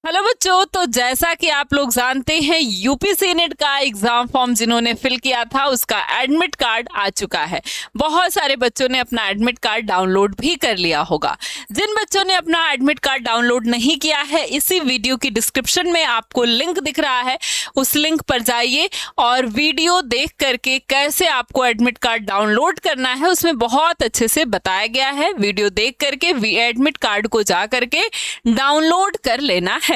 Hello बच्चों, तो जैसा कि आप लोग जानते हैं यूपीसी नेट का एग्जाम फॉर्म जिन्होंने फिल किया था उसका एडमिट कार्ड आ चुका है। बहुत सारे बच्चों ने अपना एडमिट कार्ड डाउनलोड भी कर लिया होगा। जिन बच्चों ने अपना एडमिट कार्ड डाउनलोड नहीं किया है, इसी वीडियो की डिस्क्रिप्शन में आपको लिंक दिख रहा है, उस लिंक पर जाइए और वीडियो देख करके कैसे आपको एडमिट कार्ड डाउनलोड करना है उसमें बहुत अच्छे से बताया गया है। वीडियो देख करके एडमिट कार्ड को जा करके डाउनलोड कर लेना है।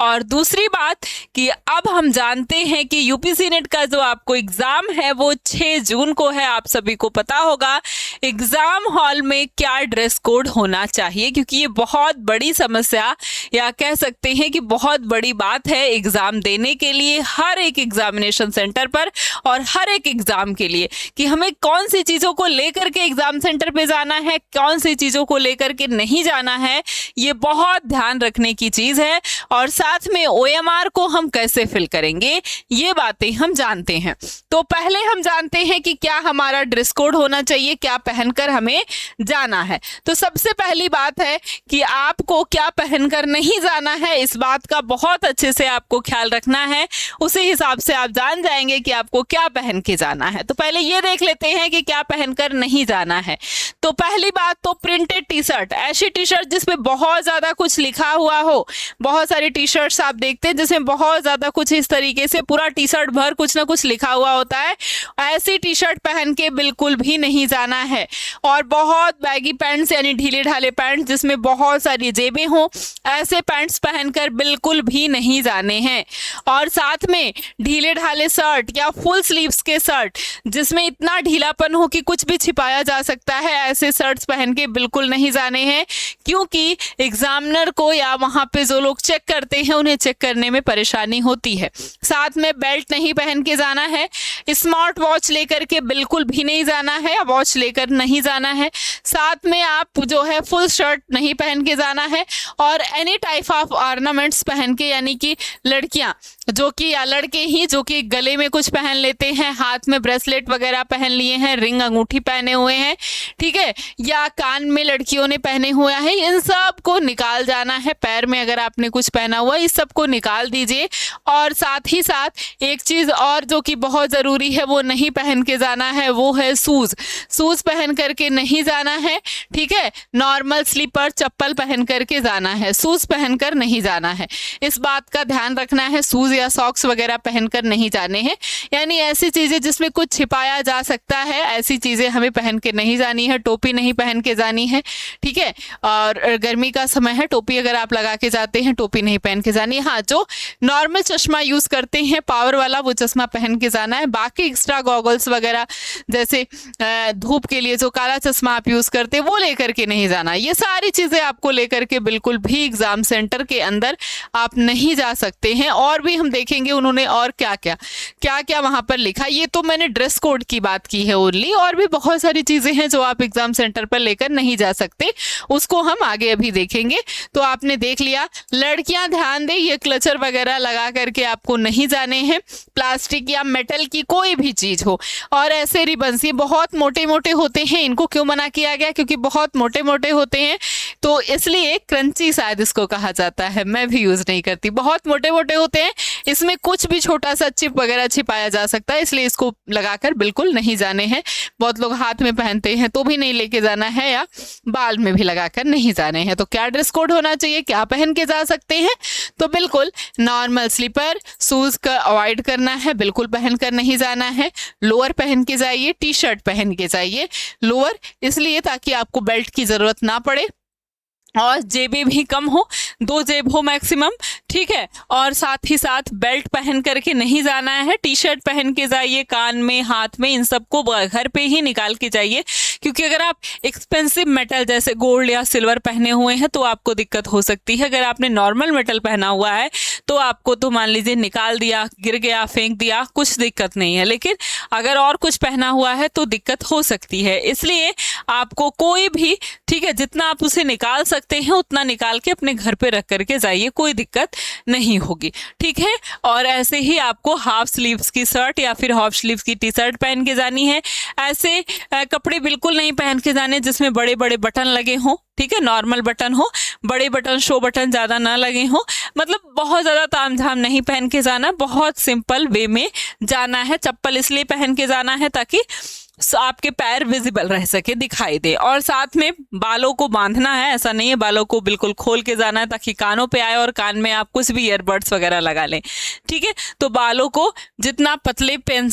और दूसरी बात कि अब हम जानते हैं कि यूपीसी नेट का जो आपको एग्जाम है वो 6 जून को है। आप सभी को पता होगा एग्जाम हॉल में क्या ड्रेस कोड होना चाहिए, क्योंकि ये बहुत बड़ी समस्या या कह सकते हैं कि बहुत बड़ी बात है एग्जाम देने के लिए हर एक एग्जामिनेशन सेंटर पर और हर एक एग्जाम के लिए कि हमें कौन सी चीज़ों को लेकर के एग्जाम सेंटर पे जाना है, कौन सी चीज़ों को लेकर के नहीं जाना है। ये बहुत ध्यान रखने की चीज़ है। और साथ में OMR को हम कैसे फिल करेंगे ये बातें हम जानते हैं। तो पहले हम जानते हैं कि क्या हमारा ड्रेस कोड होना चाहिए, क्या पहनकर हमें जाना है। तो सबसे पहली बात है कि आपको क्या पहनकर नहीं जाना है, इस बात का बहुत अच्छे से आपको ख्याल रखना है। उसी हिसाब से आप जान जाएंगे कि आपको क्या पहन के जाना है। तो पहले ये देख लेते हैं कि क्या पहनकर नहीं जाना है। तो पहली बात तो प्रिंटेड टी शर्ट, ऐसी टी शर्ट जिसमें बहुत ज्यादा कुछ लिखा हुआ हो। बहुत सारी टी शर्ट्स आप देखते हैं जिसमें बहुत ज्यादा कुछ इस तरीके से पूरा टी शर्ट भर कुछ ना कुछ लिखा हुआ होता है, ऐसी टी शर्ट पहन के बिल्कुल भी नहीं जाना है। और बहुत बैगी पैंट्स यानी ढीले ढाले पैंट्स जिसमें बहुत सारी जेबें हो, ऐसे पैंट्स पहनकर बिल्कुल भी नहीं जाने हैं। और साथ में ढीले ढाले शर्ट या फुल स्लीव्स के शर्ट जिसमें इतना ढीलापन हो कि कुछ भी छिपाया जा सकता है, ऐसे शर्ट्स पहन के बिल्कुल नहीं जाने हैं, क्योंकि एग्जामिनर को या वहां पे जो लोग चेक करते हैं उन्हें चेक करने में परेशानी होती है। साथ में बेल्ट नहीं पहन के जाना है, स्मार्ट वॉच लेकर के बिल्कुल भी नहीं जाना है या वॉच लेकर नहीं जाना है। साथ में आप जो है फुल शर्ट नहीं पहन के जाना है और एनी टाइप ऑफ ऑर्नामेंट्स पहन के, यानी कि लड़कियां जो कि या लड़के ही जो कि गले में कुछ पहन लेते हैं, हाथ में ब्रेसलेट वगैरह पहन लिए हैं, रिंग अंगूठी पहने हुए हैं, ठीक है, या कान में लड़कियों ने पहने हुआ है, इन सब को निकाल जाना है। पैर में अगर आपने कुछ पहना हुआ इस सब को निकाल दीजिए। और साथ ही साथ एक चीज़ और जो कि बहुत ज़रूरी है वो नहीं पहन के जाना है, वो है शूज़। शूज़ पहन करके नहीं जाना है, ठीक है। नॉर्मल स्लीपर चप्पल पहन करके जाना है, शूज़ पहनकर नहीं जाना है। इस बात का ध्यान रखना है। शूज़ या सॉक्स वगैरह पहनकर नहीं जाने हैं, यानी ऐसी चीज़ें जिसमें कुछ छिपाया जा सकता है ऐसी चीज़ें हमें पहन के नहीं जानी है। टोपी नहीं पहन के जानी है, ठीक है। और गर्मी का समय है, टोपी अगर आप लगा के जाते हैं टोपी नहीं पहन के जानी है। हाँ, जो नॉर्मल चश्मा यूज़ करते हैं पावर वाला वो चश्मा पहन के जाना है। बाकी एक्स्ट्रा गॉगल्स वगैरह जैसे धूप के लिए जो काला चश्मा आप यूज़ करते हैं वो लेकर के नहीं जाना। ये सारी चीज़ें आपको लेकर के बिल्कुल भी एग्ज़ाम सेंटर के अंदर आप नहीं जा सकते हैं। और भी हम देखेंगे उन्होंने और क्या क्या वहाँ पर लिखा। ये तो मैंने ड्रेस कोड की बात की है ओनली, और भी बहुत सारी चीज़ें हैं जो आप एग्ज़ाम सेंटर पर लेकर नहीं जा सकते, उसको हम आगे अभी देखेंगे। तो आपने देख लिया। लड़कियां ध्यान दें, ये क्लचर वगैरह लगा करके आपको नहीं जाने हैं। प्लास्टिक या मेटल की कोई भी चीज़ हो, और ऐसे रिबन्स ये बहुत मोटे मोटे होते हैं, इनको क्यों मना किया गया, क्योंकि बहुत मोटे मोटे होते हैं तो इसलिए क्रंची शायद इसको कहा जाता है, मैं भी यूज़ नहीं करती। बहुत मोटे मोटे होते हैं, इसमें कुछ भी छोटा सा चिप वगैरह छिपाया जा सकता है, इसलिए इसको लगाकर बिल्कुल नहीं जाने हैं। बहुत लोग हाथ में पहनते हैं तो भी नहीं लेके जाना है, या बाल में भी लगाकर नहीं जाने हैं। तो क्या ड्रेस कोड होना चाहिए, क्या पहन के जा सकते हैं, तो बिल्कुल नॉर्मल स्लीपर, शूज़ का अवॉइड करना है, बिल्कुल पहन कर नहीं जाना है। लोअर पहन के जाइए, टी शर्ट पहन के जाइए। लोअर इसलिए ताकि आपको बेल्ट की ज़रूरत ना पड़े, और जेबें भी कम हो, 2 जेब हो मैक्सिमम, ठीक है। और साथ ही साथ बेल्ट पहन करके नहीं जाना है। टी शर्ट पहन के जाइए, कान में हाथ में इन सबको घर पे ही निकाल के जाइए, क्योंकि अगर आप एक्सपेंसिव मेटल जैसे गोल्ड या सिल्वर पहने हुए हैं तो आपको दिक्कत हो सकती है। अगर आपने नॉर्मल मेटल पहना हुआ है तो आपको तो मान लीजिए निकाल दिया, गिर गया, फेंक दिया, कुछ दिक्कत नहीं है। लेकिन अगर और कुछ पहना हुआ है तो दिक्कत हो सकती है, इसलिए आपको कोई भी, ठीक है, जितना आप उसे निकाल सकते हैं उतना निकाल के अपने घर पे रख करके जाइए, कोई दिक्कत नहीं होगी, ठीक है। और ऐसे ही आपको हाफ स्लीव्स की शर्ट या फिर हाफ स्लीव्स की टी शर्ट पहन के जानी है। ऐसे कपड़े बिल्कुल नहीं पहन के जाने जिसमें बड़े बड़े बटन लगे हों, ठीक है, नॉर्मल बटन हो, बड़े बटन शो बटन ज़्यादा ना लगे हों, मतलब बहुत ज़्यादा तामझाम नहीं पहन के जाना, बहुत सिंपल वे में जाना है। चप्पल इसलिए पहन के जाना है ताकि आपके पैर विजिबल रह सके, दिखाई दे। और साथ में बालों को बांधना है, ऐसा नहीं है बालों को बिल्कुल खोल के जाना है ताकि कानों पे आए और कान में आप कुछ भी ईयरबड्स वगैरह लगा लें, ठीक है। तो बालों को जितना पतले पेन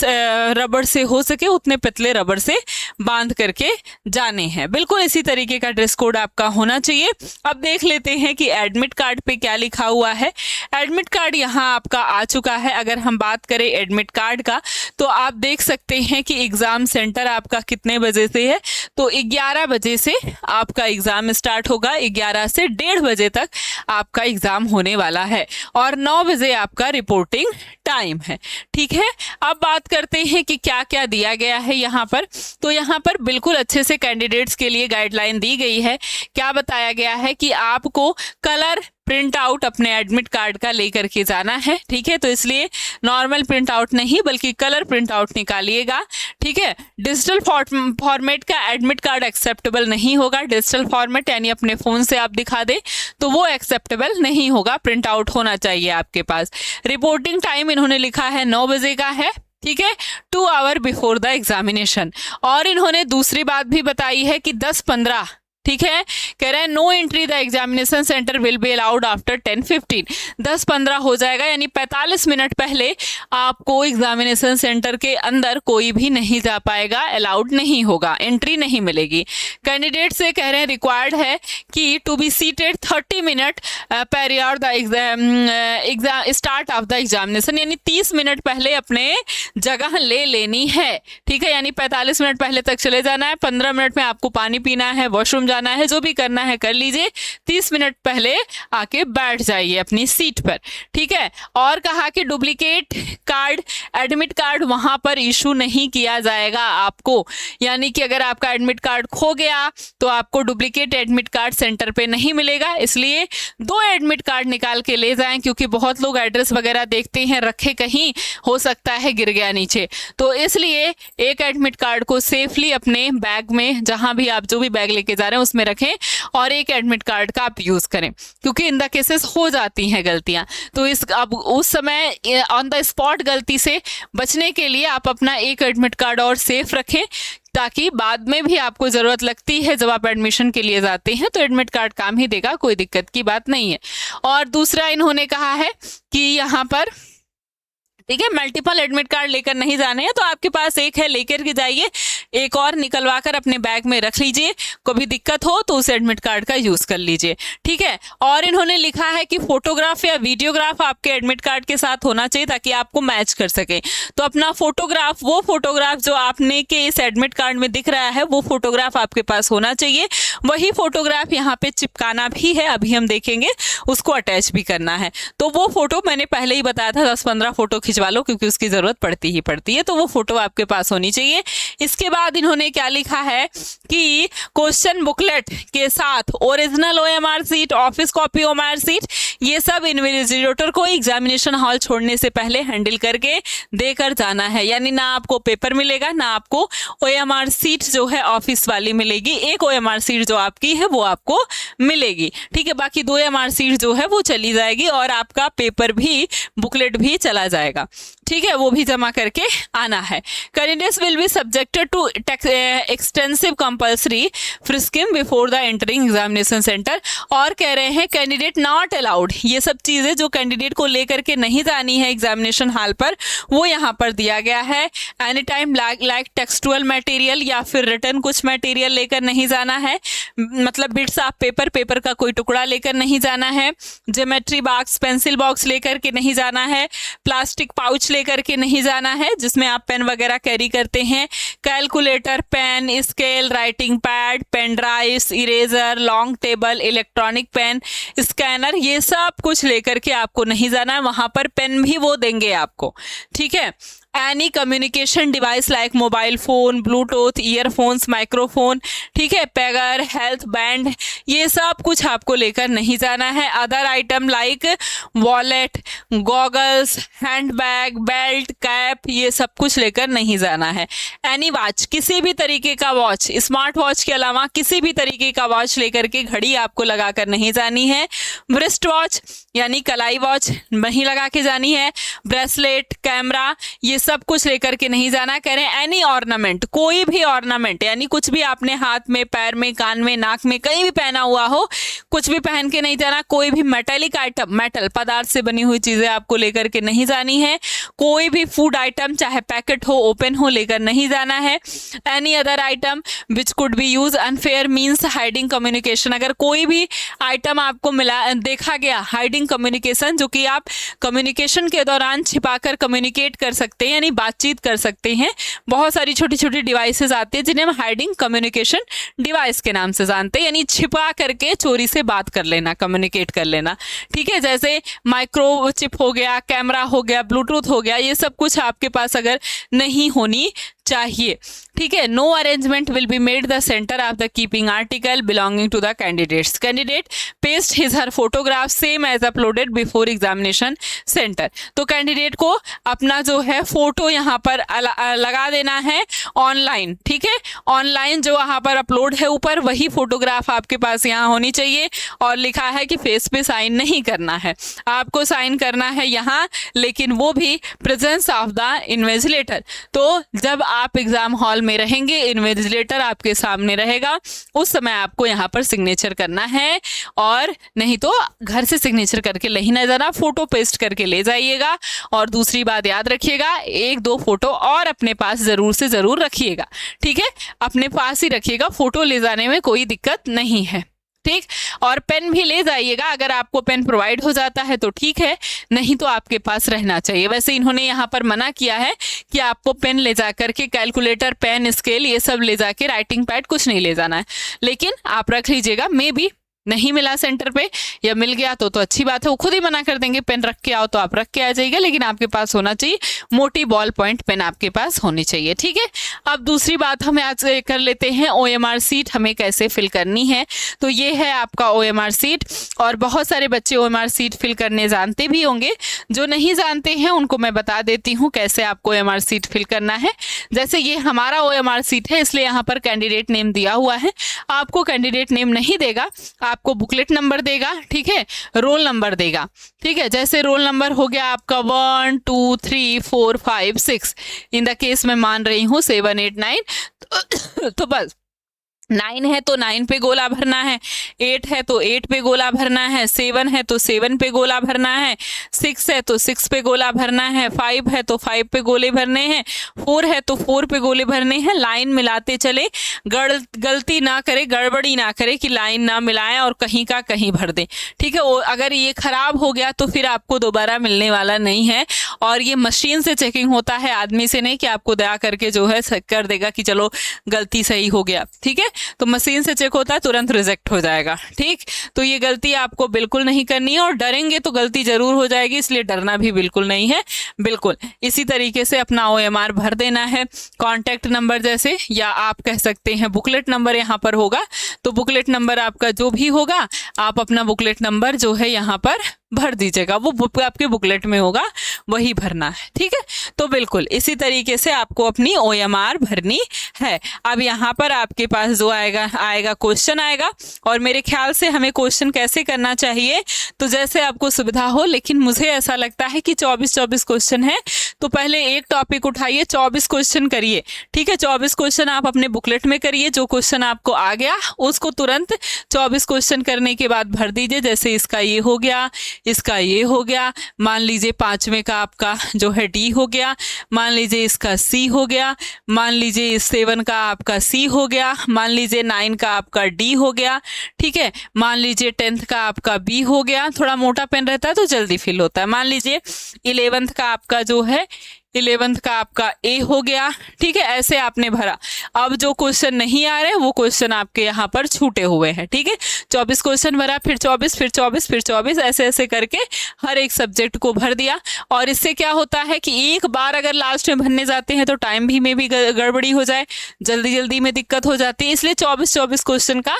रबड़ से हो सके उतने पतले रबड़ से बांध करके जाने हैं। बिल्कुल इसी तरीके का ड्रेस कोड आपका होना चाहिए। अब देख लेते हैं कि एडमिट कार्ड पे क्या लिखा हुआ है। एडमिट कार्ड यहाँ आपका आ चुका है। अगर हम बात करें एडमिट कार्ड का तो आप देख सकते हैं कि एग्जाम सेंटर आपका कितने बजे से है, तो 11 बजे से आपका एग्जाम स्टार्ट होगा। 11 से 1:30 बजे तक आपका एग्जाम होने वाला है और 9 बजे आपका रिपोर्टिंग टाइम है, ठीक है। अब बात करते हैं कि क्या क्या दिया गया है यहाँ पर। तो यहाँ पर बिल्कुल अच्छे से कैंडिडेट्स के लिए गाइडलाइन दी गई है। क्या बताया गया है कि आपको कलर प्रिंट आउट अपने एडमिट कार्ड का लेकर के जाना है, ठीक है। तो इसलिए नॉर्मल प्रिंट आउट नहीं बल्कि कलर प्रिंट आउट निकालिएगा, ठीक है। डिजिटल फॉर्मेट का एडमिट कार्ड एक्सेप्टेबल नहीं होगा। डिजिटल फॉर्मेट यानी अपने फ़ोन से आप दिखा दें तो वो एक्सेप्टेबल नहीं होगा, प्रिंट आउट होना चाहिए आपके पास। रिपोर्टिंग टाइम इन्होंने लिखा है 9 बजे का है, ठीक है, 2 आवर बिफोर द एग्जामिनेशन। और इन्होंने दूसरी बात भी बताई है कि 10:15, ठीक है, कह रहे हैं no entry the examination centre will be allowed after 10:15। 10:15 हो जाएगा यानी 45 मिनट पहले आपको एग्जामिनेशन सेंटर के अंदर कोई भी नहीं जा पाएगा, अलाउड नहीं होगा, एंट्री नहीं मिलेगी। कैंडिडेट से कह रहे हैं रिक्वायर्ड है कि to be seated 30 minute prior the exam start of the examination, यानी 30 मिनट पहले अपने जगह ले लेनी है, ठीक है। यानी 45 मिनट पहले तक चले जाना है, 15 मिनट में आपको पानी पीना है, वॉशरूम जाना है, जो भी करना है कर लीजिए, 30 मिनट पहले आके बैठ जाइए अपनी सीट पर, ठीक है। और कहा कि डुप्लीकेट कार्ड एडमिट कार्ड वहां पर इशू नहीं किया जाएगा आपको, यानी कि अगर आपका एडमिट कार्ड खो गया तो आपको डुप्लीकेट एडमिट कार्ड सेंटर पे नहीं मिलेगा। इसलिए 2 एडमिट कार्ड निकाल के ले जाएं, क्योंकि बहुत लोग एड्रेस वगैरह देखते हैं रखे कहीं, हो सकता है गिर गया नीचे, तो इसलिए एक एडमिट कार्ड को सेफली अपने बैग में, जहां भी आप जो भी बैग लेके जा रहे हैं उसमें रखें और एक एडमिट कार्ड का आप यूज करें, क्योंकि इन द केसेस हो जाती हैं गलतियां। तो अब उस समय ऑन द स्पॉट गलती से बचने के लिए आप अपना एक एडमिट कार्ड और सेफ रखें, ताकि बाद में भी आपको ज़रूरत लगती है जब आप एडमिशन के लिए जाते हैं तो एडमिट कार्ड काम ही देगा, कोई दिक्कत की बात नहीं है। और दूसरा इन्होंने कहा है कि यहाँ पर, ठीक है, मल्टीपल एडमिट कार्ड लेकर नहीं जाने हैं, तो आपके पास एक है लेकर के जाइए, एक और निकलवा कर अपने बैग में रख लीजिए, कभी दिक्कत हो तो उस एडमिट कार्ड का यूज कर लीजिए, ठीक है। और इन्होंने लिखा है कि फोटोग्राफ या वीडियोग्राफ आपके एडमिट कार्ड के साथ होना चाहिए ताकि आपको मैच कर सके। तो अपना फोटोग्राफ, वो फोटोग्राफ जो आपने के इस एडमिट कार्ड में दिख रहा है वो फोटोग्राफ आपके पास होना चाहिए। वही फोटोग्राफ यहाँ पे चिपकाना भी है, अभी हम देखेंगे, उसको अटैच भी करना है। तो वो फोटो मैंने पहले ही बताया था, 10-15 फोटो खिंचवा लो क्योंकि उसकी जरूरत पड़ती ही पड़ती है, तो वो फोटो आपके पास होनी चाहिए। इसके बाद इन्होंने क्या लिखा है कि क्वेश्चन बुकलेट के साथ original OMR sheet, office copy OMR sheet, ये सब इन्विजिलेटर को एग्जामिनेशन हॉल छोड़ने से पहले हैंडल करके देकर जाना है। यानी ना आपको पेपर मिलेगा, ना आपको ओएमआर सीट जो है ऑफिस वाली मिलेगी, एक ओएमआर सीट जो आपकी है वो आपको मिलेगी, ठीक है। बाकी 2 ओएमआर सीट जो है वो चली जाएगी और आपका पेपर भी, बुकलेट भी चला जाएगा, ठीक है, वो भी जमा करके आना है। Candidates will be subjected to extensive compulsory frisking before the entering examination centre. और कह रहे हैं कैंडिडेट नॉट अलाउड, ये सब चीज़ें जो कैंडिडेट को लेकर के नहीं जानी है एग्जामिनेशन हॉल पर, वो यहाँ पर दिया गया है। Any time like textual material या फिर रिटर्न कुछ मटेरियल लेकर नहीं जाना है, मतलब बिट्स ऑफ पेपर का कोई टुकड़ा लेकर नहीं जाना है, ज्योमेट्री बॉक्स, पेंसिल बॉक्स लेकर के नहीं जाना है, प्लास्टिक पाउच लेकर के नहीं जाना है जिसमें आप पेन वगैरह कैरी करते हैं, calculator, pen, scale, writing pad, pen drive, eraser, long table, electronic pen, scanner, ये सब कुछ लेकर के आपको नहीं जाना है। वहां पर पेन भी वो देंगे आपको, ठीक है। Any communication device like mobile phone, Bluetooth, earphones, microphone, ठीक है, पैगर, हेल्थ बैंड, ये सब कुछ आपको लेकर नहीं जाना है। Other item like wallet, goggles, handbag, belt, cap, ये सब कुछ लेकर नहीं जाना है। एनी वॉच, किसी भी तरीके का वॉच, स्मार्ट वॉच के अलावा किसी भी तरीके का वॉच लेकर के घड़ी आपको लगाकर नहीं जानी है। ब्रिस्ट वॉच यानी कलाई वॉच नहीं लगा के जानी है। ब्रेसलेट, कैमरा, ये सब कुछ लेकर के नहीं जाना। कह रहे हैं एनी ऑर्नामेंट, कोई भी ऑर्नामेंट यानी कुछ भी आपने हाथ में, पैर में, कान में, नाक में कहीं भी पहना हुआ हो, कुछ भी पहन के नहीं जाना। कोई भी मेटेलिक आइटम, मेटल पदार्थ से बनी हुई चीजें आपको लेकर के नहीं जानी है। कोई भी फूड आइटम चाहे पैकेट हो, ओपन हो, लेकर नहीं जाना है। Any other item which could be use unfair means hiding communication, अगर कोई भी आइटम आपको मिला, देखा गया हाइडिंग कम्युनिकेशन, जो कि आप कम्युनिकेशन के दौरान छिपाकर कम्युनिकेट कर सकते हैं यानी बातचीत कर सकते हैं। बहुत सारी छोटी छोटी डिवाइसेस आती है जिन्हें हम हाइडिंग कम्युनिकेशन डिवाइस के नाम से जानते हैं, यानी छिपा करके चोरी से बात कर लेना, कम्युनिकेट कर लेना, ठीक है। जैसे माइक्रोचिप हो गया, कैमरा हो गया, ब्लूटूथ हो गया, ये सब कुछ आपके पास अगर नहीं होनी चाहिए, ठीक है। No arrangement will be made the centre of the keeping article belonging to the candidates. Candidate paste his her photograph same as uploaded before examination centre. तो कैंडिडेट को अपना जो है फोटो यहाँ पर लगा देना है ऑनलाइन, ठीक है। ऑनलाइन जो वहाँ पर अपलोड है ऊपर, वही फोटोग्राफ आपके पास यहाँ होनी चाहिए। और लिखा है कि फेस पे साइन नहीं करना है, आपको साइन करना है यहाँ, लेकिन वो भी प्रेजेंस ऑफ द इन्विजिलेटर। तो जब आप एग्जाम हॉल में रहेंगे, इन्विजिलेटर आपके सामने रहेगा, उस समय आपको यहाँ पर सिग्नेचर करना है। और नहीं तो घर से सिग्नेचर करके ले ही ना जाना, फोटो पेस्ट करके ले जाइएगा। और दूसरी बात याद रखिएगा, 1-2 फोटो और अपने पास जरूर से जरूर रखिएगा, ठीक है। अपने पास ही रखिएगा, फोटो ले जाने में कोई दिक्कत नहीं है, ठीक। और पेन भी ले जाइएगा, अगर आपको पेन प्रोवाइड हो जाता है तो ठीक है, नहीं तो आपके पास रहना चाहिए। वैसे इन्होंने यहाँ पर मना किया है कि आपको पेन ले जा करके, कैलकुलेटर, पेन, स्केल, ये सब ले जाके, राइटिंग पैड कुछ नहीं ले जाना है, लेकिन आप रख लीजिएगा। मे बी नहीं मिला सेंटर पे या मिल गया तो अच्छी बात है, वो खुद ही मना कर देंगे पेन रख के आओ, तो आप रख के आ जाइएगा, लेकिन आपके पास होना चाहिए मोटी बॉल पॉइंट पेन आपके पास होनी चाहिए, ठीक है। अब दूसरी बात हमें आज कर लेते हैं, OMR सीट हमें कैसे फिल करनी है। तो ये है आपका OMR सीट, और बहुत सारे बच्चे OMR सीट फिल करने जानते भी होंगे, जो नहीं जानते हैं उनको मैं बता देती हूँ कैसे आपको OMR सीट फिल करना है। जैसे ये हमारा OMR सीट है, इसलिए यहाँ पर कैंडिडेट नेम दिया हुआ है, आपको कैंडिडेट नेम नहीं देगा, आपको बुकलेट नंबर देगा, ठीक है, रोल नंबर देगा, ठीक है। जैसे रोल नंबर हो गया आपका 1 2 3 4 5 6, इन द केस मैं मान रही हूँ 7 8 9, तो बस 9 है तो 9 पे गोला भरना है, 8 है तो 8 पे गोला भरना है, 7 है तो 7 पे गोला भरना है, 6 है तो 6 पे गोला भरना है, 5 है तो 5 पे गोले भरने हैं, 4 है तो 4 पे गोले भरने हैं। लाइन मिलाते चले, गलती ना करे, गड़बड़ी ना करे कि लाइन ना मिलाएं और कहीं का कहीं भर दें, ठीक है। अगर ये खराब हो गया तो फिर आपको दोबारा मिलने वाला नहीं है, और ये मशीन से चेकिंग होता है, आदमी से नहीं कि आपको दया करके जो है कर देगा कि चलो गलती सही हो गया, ठीक है। तो मशीन से चेक होता है, तुरंत रिजेक्ट हो जाएगा, ठीक। तो ये गलती आपको बिल्कुल नहीं करनी है, और डरेंगे तो गलती जरूर हो जाएगी, इसलिए डरना भी बिल्कुल नहीं है, बिल्कुल इसी तरीके से अपना OMR भर देना है। कॉन्टैक्ट नंबर जैसे, या आप कह सकते हैं बुकलेट नंबर यहाँ पर होगा, तो बुकलेट नंबर आपका जो भी होगा, आप अपना बुकलेट नंबर जो है यहाँ पर भर दीजिएगा, वो आपके बुकलेट में होगा, वही भरना है, ठीक है। तो बिल्कुल इसी तरीके से आपको अपनी OMR भरनी है। अब यहाँ पर आपके पास जो आएगा क्वेश्चन आएगा, और मेरे ख्याल से हमें क्वेश्चन कैसे करना चाहिए, तो जैसे आपको सुविधा हो, लेकिन मुझे ऐसा लगता है कि 24 क्वेश्चन है, तो पहले एक टॉपिक उठाइए, 24 क्वेश्चन करिए, ठीक है। 24 क्वेश्चन आप अपने बुकलेट में करिए, जो क्वेश्चन आपको आ गया उसको तुरंत 24 क्वेश्चन करने के बाद भर दीजिए। जैसे इसका ये हो गया, इसका ये हो गया, मान लीजिए 5वें का आपका जो है D हो गया, मान लीजिए इसका C हो गया, मान लीजिए 7 का आपका C हो गया, मान लीजिए 9 का आपका D हो गया, ठीक है। मान लीजिए 10th का आपका B हो गया, थोड़ा मोटा पेन रहता है तो जल्दी फिल होता है। मान लीजिए 11th का आपका जो है 11th का आपका ए हो गया, ठीक है, ऐसे आपने भरा। अब जो क्वेश्चन नहीं आ रहे वो क्वेश्चन आपके यहाँ पर छूटे हुए हैं, ठीक है। 24 क्वेश्चन भरा, फिर 24, फिर 24, फिर 24, ऐसे ऐसे करके हर एक सब्जेक्ट को भर दिया। और इससे क्या होता है कि एक बार अगर लास्ट में भरने जाते हैं तो टाइम भी में भी गड़बड़ी हो जाए, जल्दी जल्दी में दिक्कत हो जाती है, इसलिए 24 क्वेश्चन का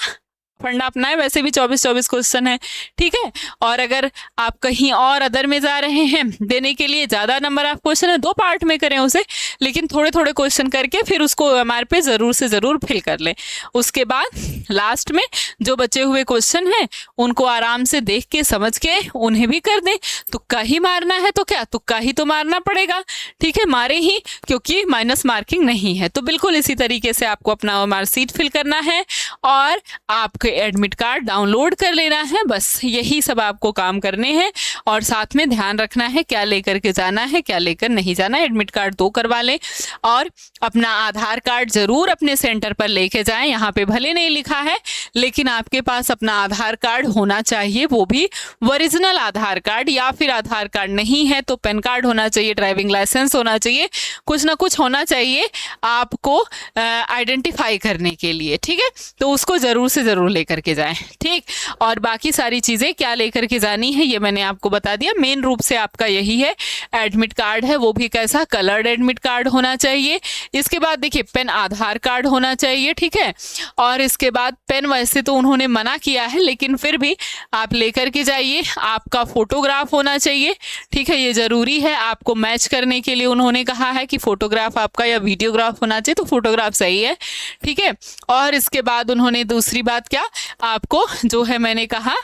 फंडा अपना है। वैसे भी 24 क्वेश्चन है, ठीक है। और अगर आप कहीं और अदर में जा रहे हैं देने के लिए, ज़्यादा नंबर ऑफ क्वेश्चन है, 2 पार्ट में करें उसे, लेकिन थोड़े थोड़े क्वेश्चन करके फिर उसको OMR पे ज़रूर से ज़रूर फिल कर लें। उसके बाद लास्ट में जो बचे हुए क्वेश्चन हैं उनको आराम से देख के समझ के उन्हें भी कर दें। तुक्का ही मारना है तो क्या, तुक्का ही तो मारना पड़ेगा, ठीक है, मारे ही, क्योंकि माइनस मार्किंग नहीं है। तो बिल्कुल इसी तरीके से आपको अपना OMR शीट फिल करना है और आपके एडमिट कार्ड डाउनलोड कर लेना है। बस यही सब आपको काम करने हैं और साथ में ध्यान रखना है क्या लेकर के जाना है, क्या लेकर नहीं जाना। एडमिट कार्ड 2 करवा लें और अपना आधार कार्ड जरूर अपने सेंटर पर लेके जाएं। यहाँ पे भले नहीं लिखा है लेकिन आपके पास अपना आधार कार्ड होना चाहिए, वो भी ओरिजिनल आधार कार्ड, या फिर आधार कार्ड नहीं है तो पैन कार्ड होना चाहिए, ड्राइविंग लाइसेंस होना चाहिए, कुछ ना कुछ होना चाहिए आपको आइडेंटिफाई करने के लिए, ठीक है। तो उसको जरूर से जरूर लेकर के जाएं, ठीक। और बाकी सारी चीज़ें क्या लेकर के जानी है ये मैंने आपको बता दिया। मेन रूप से आपका यही है, एडमिट कार्ड है वो भी कैसा, कलर्ड एडमिट कार्ड होना चाहिए। इसके बाद देखिए पेन आधार कार्ड होना चाहिए, ठीक है। और इसके बाद पेन वैसे तो उन्होंने मना किया है लेकिन फिर भी आप लेकर के जाइए। आपका फोटोग्राफ होना चाहिए, ठीक है, ये ज़रूरी है। आपको मैच करने के लिए उन्होंने कहा है कि फोटोग्राफ आपका या वीडियोग्राफ होना चाहिए, तो फोटोग्राफ सही है, ठीक है। और इसके बाद उन्होंने दूसरी बात क्या, आपको जो है मैंने कहा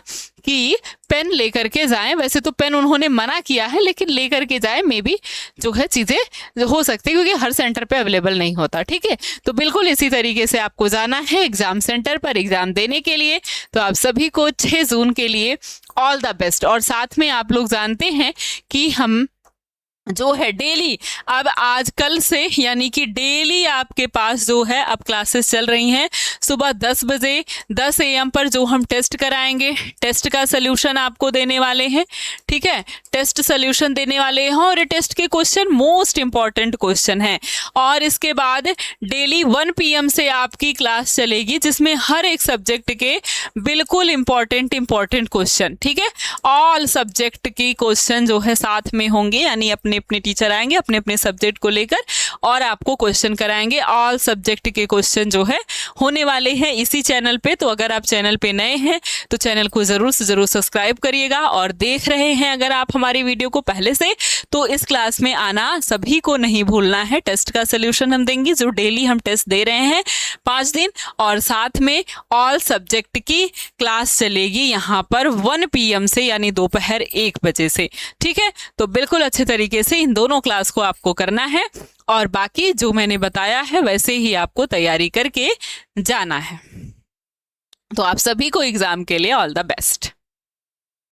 कि पेन लेकर के जाएं। वैसे तो पेन उन्होंने मना किया है लेकिन लेकर के जाएं, मे बी जो है चीज़ें हो सकती है क्योंकि हर सेंटर पे अवेलेबल नहीं होता, ठीक है। तो बिल्कुल इसी तरीके से आपको जाना है एग्ज़ाम सेंटर पर एग्ज़ाम देने के लिए। तो आप सभी को 6 जून के लिए ऑल द बेस्ट। और साथ में आप लोग जानते हैं कि हम जो है डेली, अब आज कल से यानी कि डेली आपके पास जो है अब क्लासेस चल रही हैं। सुबह 10 बजे 10 AM पर जो हम टेस्ट कराएंगे, टेस्ट का सोल्यूशन आपको देने वाले हैं, ठीक है। टेस्ट सोल्यूशन देने वाले हैं और ये टेस्ट के क्वेश्चन मोस्ट इंपॉर्टेंट क्वेश्चन हैं। और इसके बाद डेली 1 PM से आपकी क्लास चलेगी जिसमें हर एक सब्जेक्ट के बिल्कुल इंपॉर्टेंट क्वेश्चन, ठीक है। ऑल सब्जेक्ट की क्वेश्चन जो है साथ में होंगे, यानी अपने अपने टीचर आएंगे अपने अपने सब्जेक्ट को लेकर और आपको क्वेश्चन कराएंगे। ऑल सब्जेक्ट के क्वेश्चन जो है होने वाले हैं इसी चैनल पे। तो अगर आप चैनल पे नए हैं तो चैनल को ज़रूर से ज़रूर सब्सक्राइब करिएगा। और देख रहे हैं अगर आप हमारी वीडियो को पहले से, तो इस क्लास में आना सभी को नहीं भूलना है। टेस्ट का सोल्यूशन हम देंगे, जो डेली हम टेस्ट दे रहे हैं 5 दिन, और साथ में ऑल सब्जेक्ट की क्लास चलेगी यहाँ पर 1 PM से, यानी दोपहर 1 बजे से, ठीक है। तो बिल्कुल अच्छे तरीके से इन दोनों क्लास को आपको करना है और बाकी जो मैंने बताया है वैसे ही आपको तैयारी करके जाना है। तो आप सभी को एग्जाम के लिए ऑल द बेस्ट।